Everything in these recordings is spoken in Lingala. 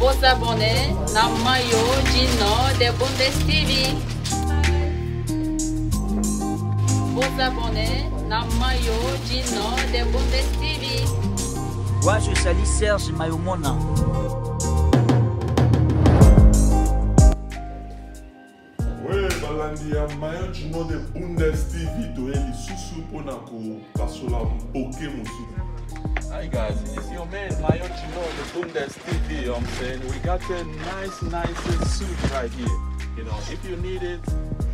Vos abonnés na mayo Gino de Bundes TV. Vos abonnés na mayo Gino de Bundes TV. Moi je salue Serge Mayomona. Oui, balandi ya mayo Gino de Bundes TV to eli susu pona ko pasola mpoke musu. Hi guys, it's your man Mayo Gino the Bundes TV. I'm saying we got a nice suit right here. You know, if you need it,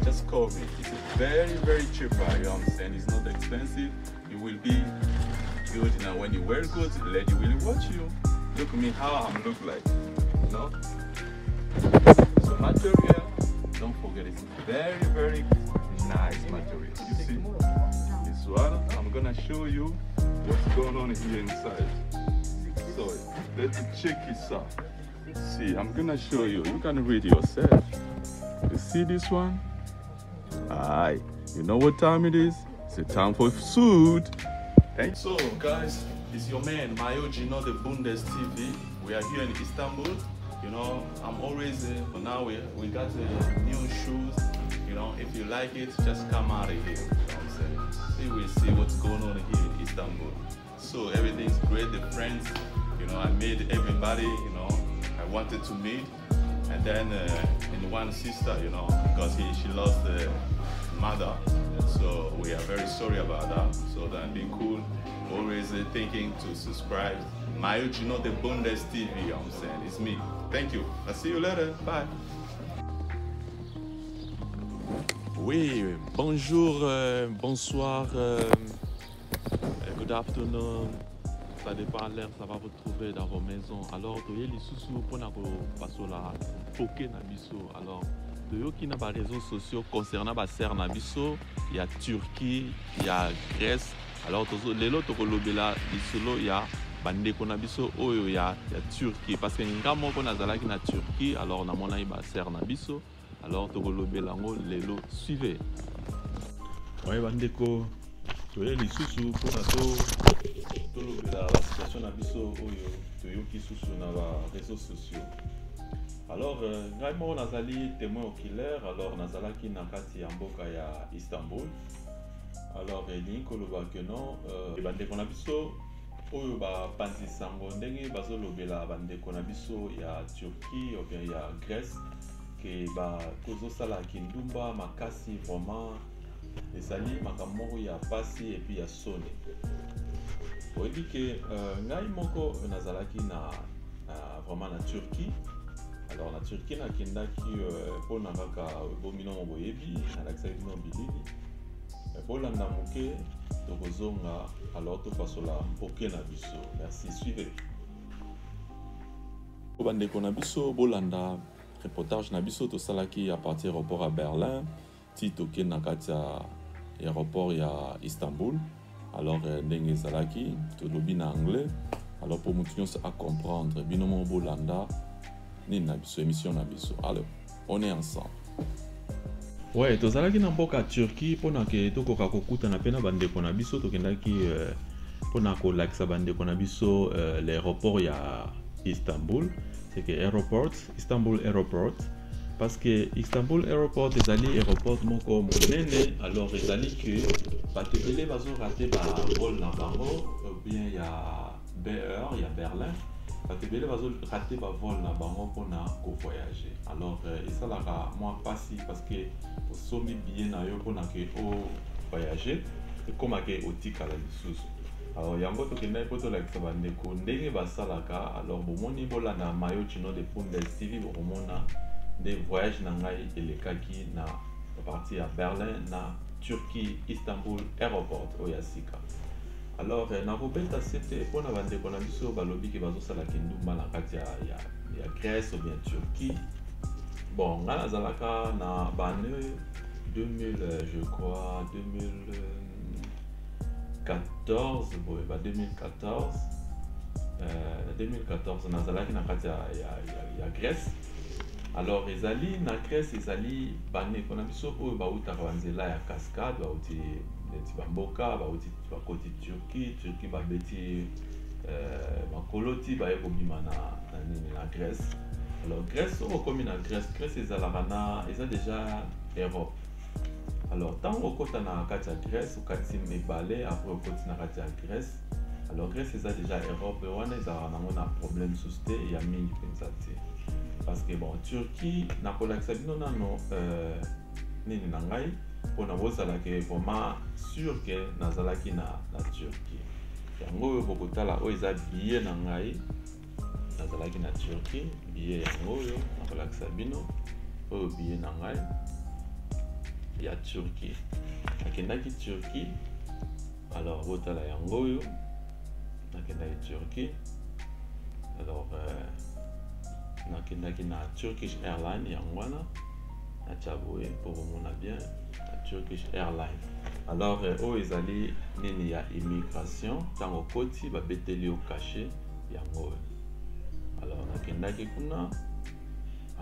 just call me. It's very cheap, you know what I'm saying? It's not expensive. You will be good. You know, when you wear good, the lady will watch you. Look at me how I'm look like. You know? So material, don't forget it's very nice material. You see? This one, I'm gonna show you what's going on here inside. So let's check this out. See, I'm gonna show you. You can read yourself. You see this one? Aye. You know what time it is? It's a time for food. Thanks. So guys, it's your man Mayo Gino the Bundes TV. We are here in Istanbul. You know, I'm always for now we got new shoes. You know, if you like it, just come out of here. You know what I'm saying? We will see what's going on here in Istanbul. So everything's great. The friends, you know, I made everybody. You know, I wanted to meet, and then and one sister, you know, because she lost the mother. So we are very sorry about that. So that be cool. Always thinking to subscribe. Mayo Gino the Bundes TV. You know what I'm saying? It's me. Thank you. I'll see you later. Bye. Oui, bonjour, bonsoir, good afternoon. Ça dépend de l'heure, ça va vous trouver dans vos maisons. Alors, tu as les sous pour nous passer la poké na biso. Alors, tu as les réseaux sociaux concernant la serre na biso. Il y a Turquie, il y a Grèce. Alors, les autres kolobela bisolo il y a bande kona biso oyo il y a Turquie parce que ngamo kona zalaki na Turquie. Alors, na mona iba serre na biso. Alors, tu kolobela ngo lelo suivez. Ouais, bandeko. Tu as les sous pour nous la situation na biso oyo toyoki susu na ba réseaux sociaux. Alors ngai mo nazali témoin oculaire, alors nazalaki na kati ya mboka ya Istanbul. Alors elingi koloba ke non bandeko na biso oyo bapanzi sango ndenge bazolobela bandeko na biso ya Turquie ou bien ya Grèce ke kozosala kindumba makasi vraiment ezali makambo moko ya pasi et puis ya soni. On dit que ngai moko nazalaki na vraiment na Turquie. Alors na Turquie na kendaki pona kaka bomino boyebi na lakisa bino bilili. Bolanda moke tokozonga alors to pasola mpoke na biso. Merci, suivez. Bandeko na biso bolanda reportage na biso to salaki à partir aéroport à Berlin, ti toke na kati ya aéroport ya Istanbul. Alors, ndenge ezalaki tolobi na anglais. Alors pour mutu nyonso à comprendre binomo bolanda ni na biso émission na biso. Alors, on est ensemble. Ouais, tozalaki na mboka Turquie pona ke tokoka kokuta na pena bandeko na biso tokendaki pona kolakisa bandeko na biso l'aéroport ya Istanbul. C'est que aéroport Istanbul aéroport parce que Istanbul aéroport ezali aéroport moko monene. Alors ezali que bato ebele bazo raté ba vol na bango ou bien ya BER ya Berlin. Bato ebele bazo raté ba vol na bango pona ko voyager. Alors esalaka moi pasi parce que osomi billet na yo pona ke o voyager ekoma ke otikala lisusu. Alors yango tokenda po tolakisa bandeko ndenge basalaka. Alors bomoni bolanda Mayo Gino de Bundes TV bomona des voyages na ngai elekaki na partie à Berlin na Turquie Istanbul aéroport oyasika. Alors na kobeta c'était pour na bandeko na biso balobi ke bazosala kindumba na kati ya Grèce ou bien Turquie. Bon nga nazalaka na bane 2000 je crois 2014 bon 2014 nazalaki na kati ya Grèce. Alors ezali na Grèce ezali bandeko na biso oyo bautaka banzela ya cascade bauti neti bamboka bauti bakoti Turquie babeti bakoloti baye kobima na Grèce. Alors Grèce okomi na Grèce ezalaka na eza déjà Europe. Alors tant okota na kati ya Grèce okati mibale après okoti na kati ya Grèce. Alors Grèce eza déjà Europe wana ezalaka nango na problème sous te ya mingi penza te. Parce que bon Turquie nakolakisa bino nano nini na ngai mpona bozalaka vraiment sûr que nazalaki na Turquie. Yango oyo bokotala oyo eza billet na ngai nazalaki na Turquie, billet yango oyo nakolakisa bino oyo billet na ngai ya Turquie. Nakendaki Turquie, alors botala yango oyo nakendaki Turquie. Alors nakendaki na Turkish Airlines yango wana natia boye mpo bomona bien na Turkish Airlines. Alors oyo ezali nini ya immigration ntango okoti babeteli yo cachet yango oyo. Alors nakendaki kuna,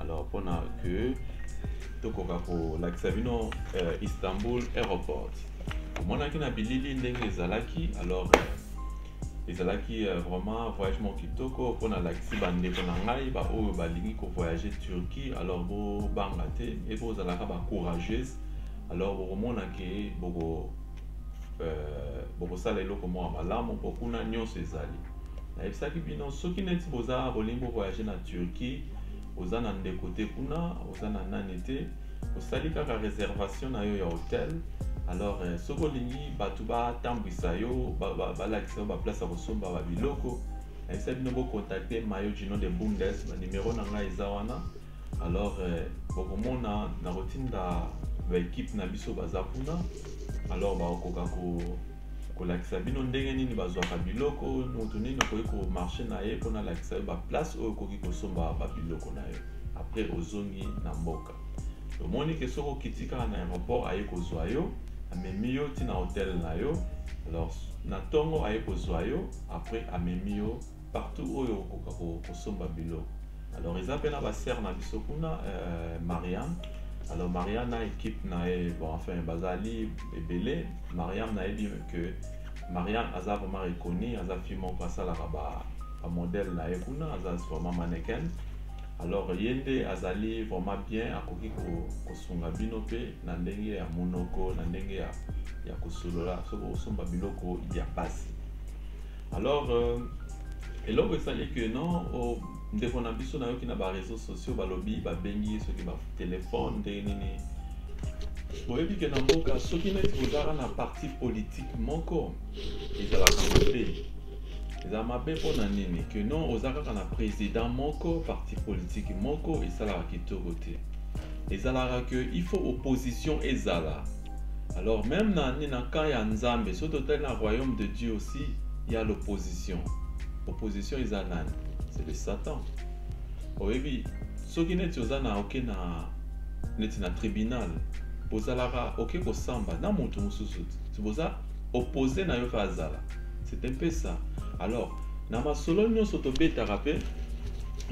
alors mpona ke tokoka kolakisa bino Istanbul aéroport. Omonaki na bilili ndenge ezalaki, alors ezalaki vraiment voyage moko kitoko mpona lakisi bandeko na ngai baoyo balingi kovoyage Turquie. Alors bobanga te e bozalaka bacourageuse. Alors bokomona ke bokosala eloko moko malamu mpo kuna nyonso ezali. Nayebisaki bino soki neti boza bolingi bovoyage na Turquie, oza na ndeko te kuna, oza na nani te, osali kaka réservation na yo ya hotel. Alors soki olingi bato batambwisa yo balakisa yo baplace ya kosomba babiloko, nayebisa bino bocontacte Mayo Gino de Bundes, banimero na ngai eza wana. Alors bokomona nakotinda baekipe na biso baza kuna. Alors bakokoka kolakisa bino ndenge nini bazwaka biloko, moto nini okoki komarche na ye mpona lakisa yo baplace oyo okoki kosomba babiloko na yo après ozongi na mboka. Omoni ke soki okiti kaka na aéroport aye kozwa yo, amemi yo ntina hotel na yo. Alors na ntongo aye kozwa yo, après amemi yo partout oyo okoka kosomba biloko. Alors eza mpe na basere na biso kuna, Mariam. Alors Mariam na équipe na ye, bon enfin bazali ebele. Mariam na yebi que Mariam aza vraiment reconnu, aza fille moko asalaka ba modèle na ye kuna, aza vraiment mannequin. Alors yende azali vraiment bien, akoki kosunga bino pe na ndenge ya monoko, na ndenge ya kosolola soko osomba biloko ya pasi. Alors eloko esali que non ndeko na biso na yoki na ba réseaux sociaux balobi babengi soki ba téléphone ndenge nini. Boyebi ke na mboka soki neti kozala na parti politique moko ezalaka mabe. Eza mabe mpona nini ke non oza kaka na président moko parti politique moko esalaka kitoko te. Ezalaka ke il faut opposition ezala. Alors même na cas ya Nzambe, soki totali na royaume de Dieu aussi, il y a l'opposition. Opposition eza nani? C'est le Satan. Oyebi soki neti oza na oke na neti na tribunal, bozalaka oke kosamba na moto mosusu ti boza opposé na yo fa azala. C'est un peu ça. Alors na masolo nyonso tobetaka pe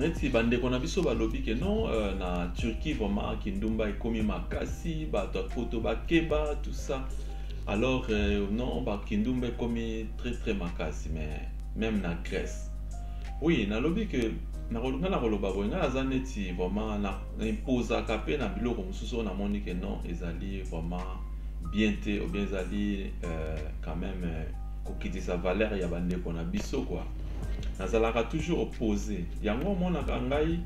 neti bandeko na biso balobi ke non na Turquie vraiment kindumba ekomi makasi, bato poto bakeba tout ça. Alors non kindumba ekomi très makasi, mais même na Grèce. Oui, nalobi que na koloba boye nga aza neti vraiment na imposaka pe na biloko mosusu na moni ke non ezali vraiment bien te ou bien ezali quand même kokitisa valeur ya bandeko na biso quoi. Nazalaka toujours opposé. Yango monaka ngai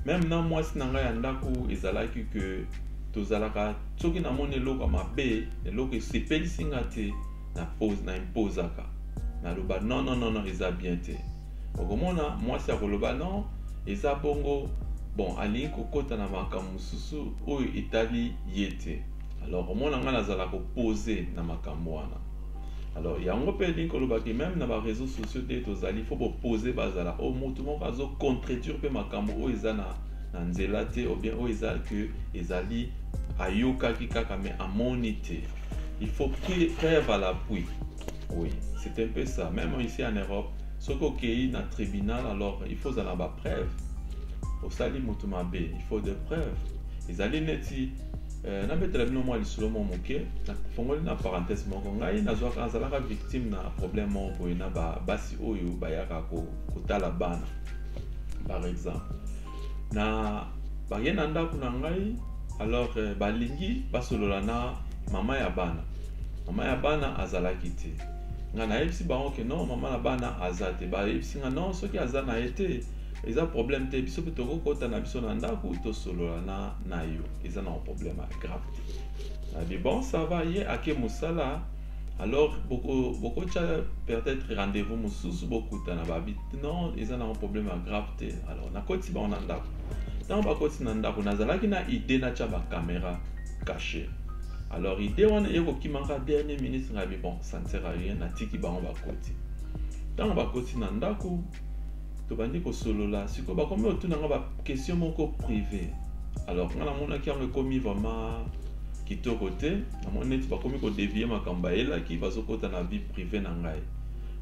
même na mwasi na ngai ya ndako ezalaki que tozalaka soki na moni eloko mabe eloko esepelisi nga te na imposaka. Naloba non eza bien te. Okomona mwasi akoloba non eza bongo bon alingi kokota na makambo mosusu oyo etali ye te. Alors omona nga nazala kopose na makambo wana. Alors yango mpe elingi kolobaki même na ba réseaux sociaux te tozali faut poser bazala o moto moko azo contredire mpe makambo oyo eza na nzela te ou bien oyo eza que ezali ayokaki kaka mais amoni te. Il faut preuve à l'appui. Oui, c'est un peu ça. Même ici en Europe, ce qu'il y a un tribunal, alors il faut avoir des preuves. Au sali motumabe, il faut des preuves. Ils allaient neti na betela bino mwa lisolo mo moke na fongoli na parenthèse moko ngai nazwaka azalaka victime na problème moko boye na basi oyo bayaka kotala bana par exemple na baye na ndako na ngai alors balingi basolola na mama ya bana azalaki te nga nayebisi bango ke non mama na bana aza te bayebisi nga non soki aza na ye te eza problème te biso mpe tokokota na biso na ndako tosolola na yo eza na problème grave te nabi bon ça va ye ake mosala alors bokotya peut-être rendez-vous mosusu bokutana babi non eza na problème grave te alors nakoti bango na ndako ntango bakoti na ndako nazalaki na idée natya bacaméra caché alors idée wana ekokimaka dernier minute ngabi bon ça ne sert à rien natiki bango bakoti ntango bakoti na ndako tobandi kosolola siko bakomi otunanga baquestion moko privé alors nga namonaki yango ekomi vraiment kitoko te namoni neti bakomi kodevie makambo bayelaki bazokota na vie privé na ngai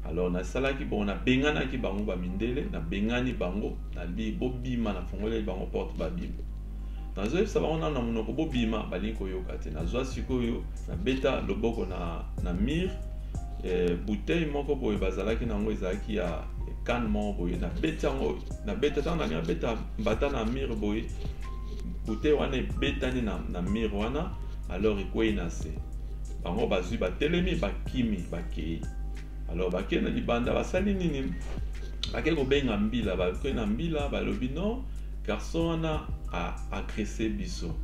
alors nasalaki bon nabenganaki bango bamindele nabengani bango nabi bobima nafongoli bango porte babima nazoyebisa bango na monoko bobima balingi koyoka te nazwa sikoyo nabeta loboko na mire bouteille moko boye bazalaki nango ezalaki ya kan moko boye nabeta yango nabeta ntango nalingi nabeta mbata na mire boye bouteille wana ebetani na mire wana alors ekwei na se bango bazwi batelemi bakimi bakei alors bakei na libanda basali nini bakei kobenga mbila bakei na mbila balobi non garçon wana a agressé biso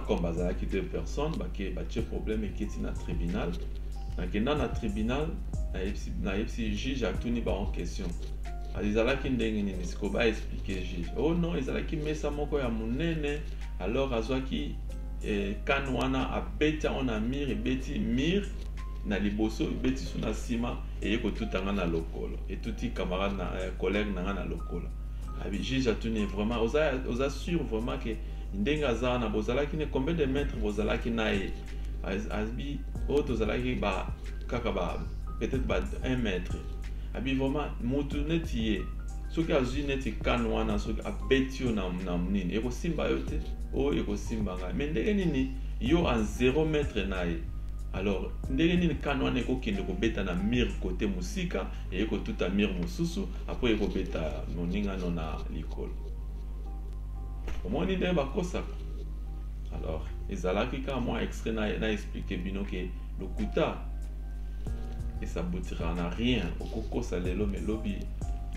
comme bazalaki deux personnes bakei batie problème eketi na tribunal nakenda na tribunal nayebisi juge atuni bango question ezalaki ndenge nini siko baexplike juge oh non ezalaki mesa moko ya monene alors azwaki kan wana abeti yango na mire ebeti mire na liboso ebeti so na nsima eye kotutanga na lokolo etuti camarade na collègue nanga na lokolo abi juge atuni vraiment oza sûr vraiment ke ndenge aza wana bozalaki ne combien de mètres bozalaki na ye abi oyo tozalaki kaka peut-être 1 mètre abi vraiment motu neti ye soki azwi neti kan wana soki abeti yo na nini ekosimba yo te oyo ekosimba ngai mais ndenge nini yo en 0 mètre na ye alors ndenge nini kan wana ekokende kobeta na mire kote mosika eye kotuta mire mosusu apres ekobeta moningano na likolo omoni ndenge bakosaka alors ezalaki kaka mwa extrait na expliqué bino ke lokuta esaboutira na rien okokosa lelo melobi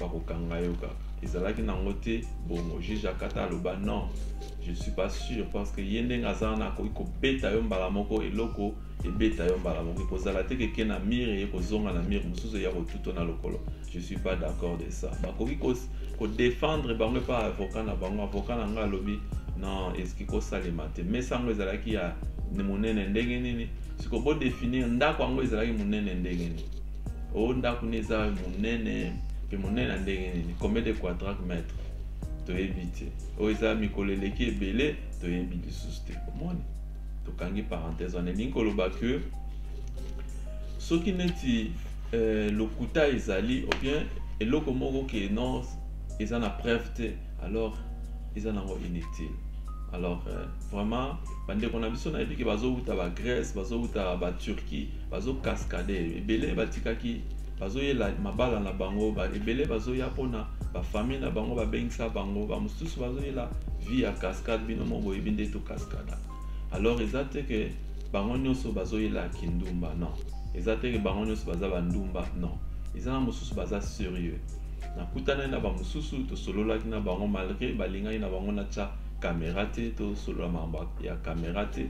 bakokanga yo kaka ezalaki nango te bongo juge akata aloba non je suis pas sûr parce que ye ndenge aza wana akoki kobeta yo mbala moko eloko ebeta yo mbala moko ekozala te keke na mire eye kozonga na mire mosusu eya kotuto na lokolo je suis pas d'accord de ça bakoki kodefendre bango epa avocat na bango avocat na ngai alobi non eski kosalema te mesa yango ezalaki ya monene ndenge nini siko bodefinir ndako yango ezalaki monene ndenge nini oyo ndako ni eza monene mpe monene na ndenge nini combien de quadrat mètre toyebi te oyo eza mikolo eleki ebele toyebi lisusu te omoni tokangi parenthèse wana elingi koloba ke soki neti lokuta ezali ou bien eloko moko ke non eza na preuve te alors eza nango inutile alors vraiment bandeko na biso nayebi ke bazowuta bagrèce bazowuta baturquie bazokaskade ebele batikaki bazoyela mabala na bango ebele bazoya mpona bafamille na bango babengisa bango bamosusu bazoyela vie ya cascade bino mo boyebi nde tokaskada alors eza te ke bango nyonso bazoyela kindumba non eza te ke bango nyonso baza bandumba non eza na mosusu baza sérieux nakutana na bamosusu tosololaki na bango malgré balingaki na bango natya caméra te tosolola makambo ya caméra te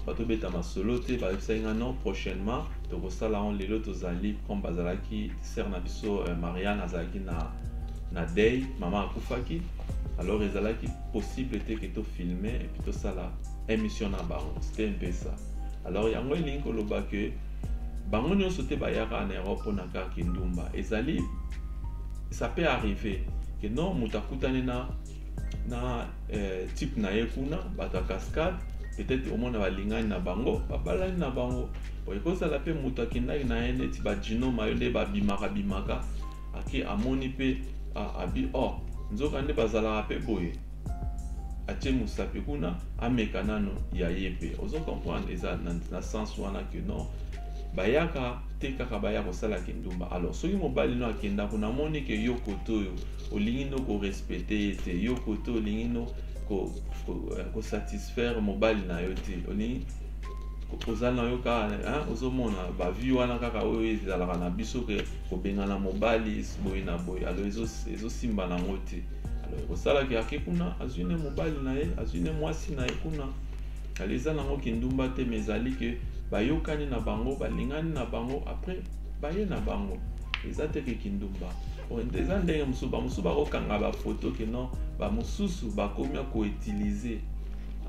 batobeta masolo te bayebisaki nga non prochainement tokosala yango lelo tozali comme bazalaki sere na biso Marianne azalaki na deuil mama akufaki alors ezalaki possible te ke tofilme et puis tosala émission na bango c'était un peu ça alors yango elingi koloba ke bango nyonso te bayaka na Europe mpona kaka kindumba ezali ça peut arriver que non moto akutani na type na ye kuna bato ya cascade peut-être omona balingani na bango babalani na bango ekozala mpe moto akendaki na ye neti bajino mayo nde bimaka ake amoni mpe abi nzoka nde bazalaka mpe boye atie musape kuna ameka nano ya yepe ozo comprendre eza na sens wana que non bayaka te kaka baya kosala kindumba. Alors soki mobali no akenda kuna moni ke yo koto yo olingi no ko respecter te yo koto olingi no ko satisfaire mobali na yo te olingi kozala na yo kaka ozomona bavi wana kaka oyo ezalaka na biso ke kobengana mobali boye na boye. Alors ezosimba nango te. Alors osalaki ake kuna azwi ne mobali na ye azwi ne mwasi na ye kuna eza nango kindumba te mais ezali ke bayokani na bango balingani na bango après baye na bango eza te ke kindumba. Eza ndenge mosusu bakokanga bafoto ke non bamosusu bakomi koutilize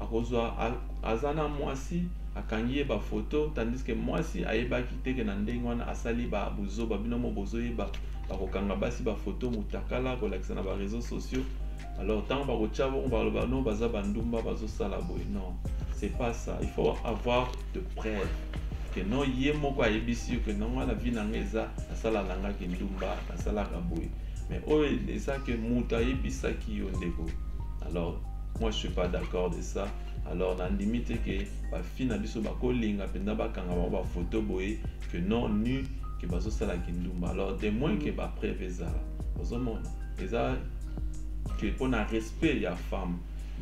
akozwa aza na mwasi akangi ye bafoto tandis ke mwasi ayebaki te ke na ndenge wana asali babuzoba bino mo bozoyeba bakokanga basi bafoto mutakala kolakisa na bareseaux sociaux. Alors tant bakotia bongo baloba non baza bandumba bazosala boye. Non, c'est pas ça. Il faut avoir de preuves que non ye moko ayebisi yo que non la vie nanga eza asala nanga kindumba asalaka boye. Mais oyo eza que mutu ayebisaki yo ndeko. Alors moi je suis pas d'accord de ça. Alors na limite que bafi na biso bakolinga penda bakanga ba photo boye que non nu que bazosala kindumba. Alors de moins que ba preuve ezala ozomona eza que pour na respect ya femme,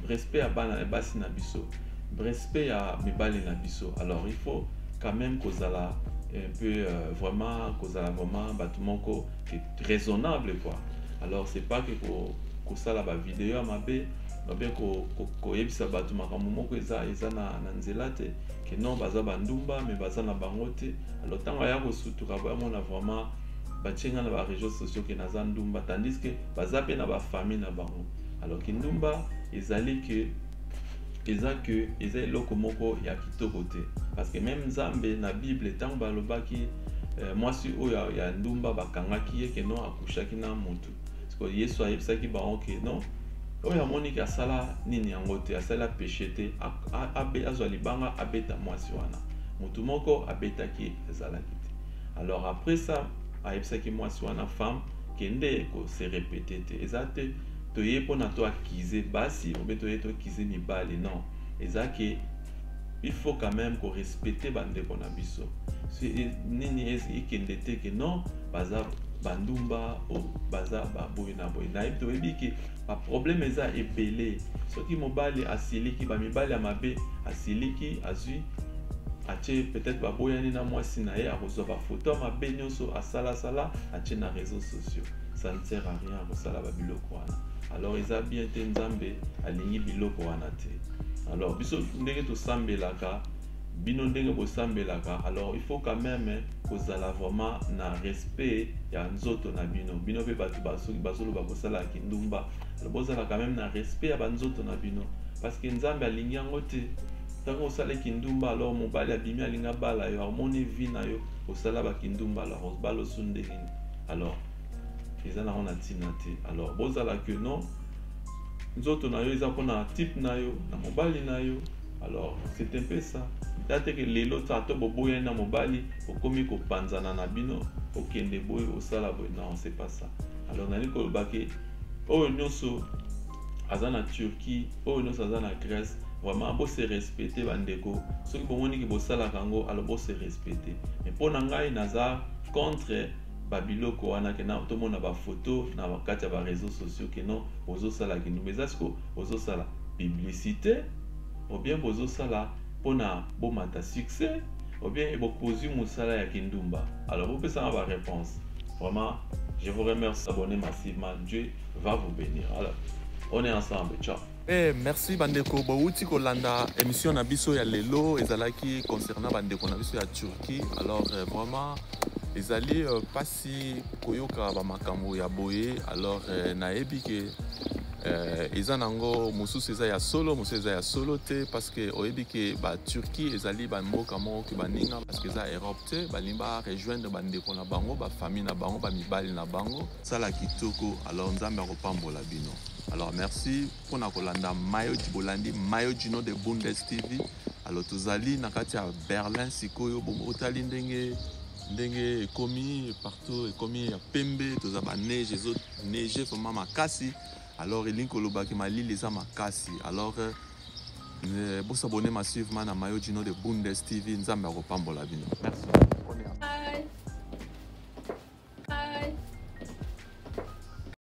respect ya bana basi na biso, respect ya mibali na biso. Alors il faut quand même kozala un peu vraiment kozala vraiment batumoko qui est raisonnable quoi. Alors c'est pas que kosala ba vidéo mabe bien koyebisa bato makambo moko eza na nzela te ke non baza bandumba mais baza na bango te. Alors ntango ya kosutuka bayamona vraiment batienga na baréseaux sociaux ke naza ndumba tandis que baza mpe na bafamille na bango. Alors kindumba ezali ke eza eloko moko ya kitoko te parce que même nzambe na bible ntango balobaki mwasi oyo ya ndumba bakangaki ye ke non akushaki na motu parce que yesu ayebisaki bango ke non oyo amoni ke asala nini yango te asala péché te azwa libanga abeta mwasi wana motu moko abetaki ezalaki te. Alors après ça ayebisaki mwasi wana femme kende ko se répéter te eza te toye mpona to akize basi obe toye to akize mibali. Non eza ke il faut quand même ko respecter bandeko na biso nini ekende te ke non baza bandumba o baza baboye na boye nayebi toyebi ke baproblème eza ebele soki mobali asiliki bamibali ya mabe asiliki azwi atie peut-être baboyani na mwasi na ye akozwa bafoto ya mabe nyonso asalasala atie na réseaux sociaux. Ça ne sert à rien kosala babiloko wana. Alors eza bien te nzambe alingi biloko wana te. Alors biso ndenge tosambelaka bino ndenge bosambelaka. Alors il faut quand même kozala vraiment na respect ya nzoto na bino bino pe bato basoki bazoloba kosala kindumba. Alors bozala quand même na respect ya banzoto na bino parce que nzambe alingi yango te. Tango osala kindumba alors mobali abimi alinga bala yo amoni vi na yo osala bakindumba alors balo sundengini. Alors eza na ona tina te. Alors bozala que non nzoto na yo eza pona type na yo na mobali na yo. Alors c'est un peu ça. Date que lelo tato boboya na mobali okomi ko panzana na bino okende boy osala boy. Non c'est pas ça. Alors nani ko bake oyo nyonso azana Turquie oyo nyonso azana Grèce vraiment bo se respecter bandeko soki bomoni ki bosala kango alors bo se respecter. Mais pona ngai naza contre babiloko wana ke na tomona ba photo na bakati ya ba réseaux sociaux ke non bozosala ki numezasko bozosala publicité ou bien bozosala pona bomata succès ou bien bokozi musala ya kindumba. Alors vous pouvez savoir la réponse. Vraiment je vous remercie d'abonner massivement. Dieu va vous bénir. Alors on est ensemble. Ciao. Merci bandeko bauti kolanda émission na biso ya lelo ezalaki concernant bandeko na biso ya Turquie. Alors vraiment ezali pasi koyoka ba makambo ya boye. Alors nayebi ke eza nango mosusu eza ya solo mosusu eza ya solo te parce que oyebi ke ba Turquie ezali ba mboka moko ke baninga parce que eza Europe te balimba rejoindre bandeko na bango ba famille na bango ba mibali na bango sala kitoko. Alors nzambe akopambola bino. Alors merci pour na kolanda mayo di bolandi mayo dino de Bundes TV. Alors tozali na kati ya Berlin sikoyo bomotali ndenge ekomi partout ekomi ya pembe tozaba neige ezo neige vraiment makasi. Alors elingi koloba ke malili eza makasi. Alors vous abonnez massivement à Mayo Gino de Bundes TV, nzambe akopambola bino. Merci.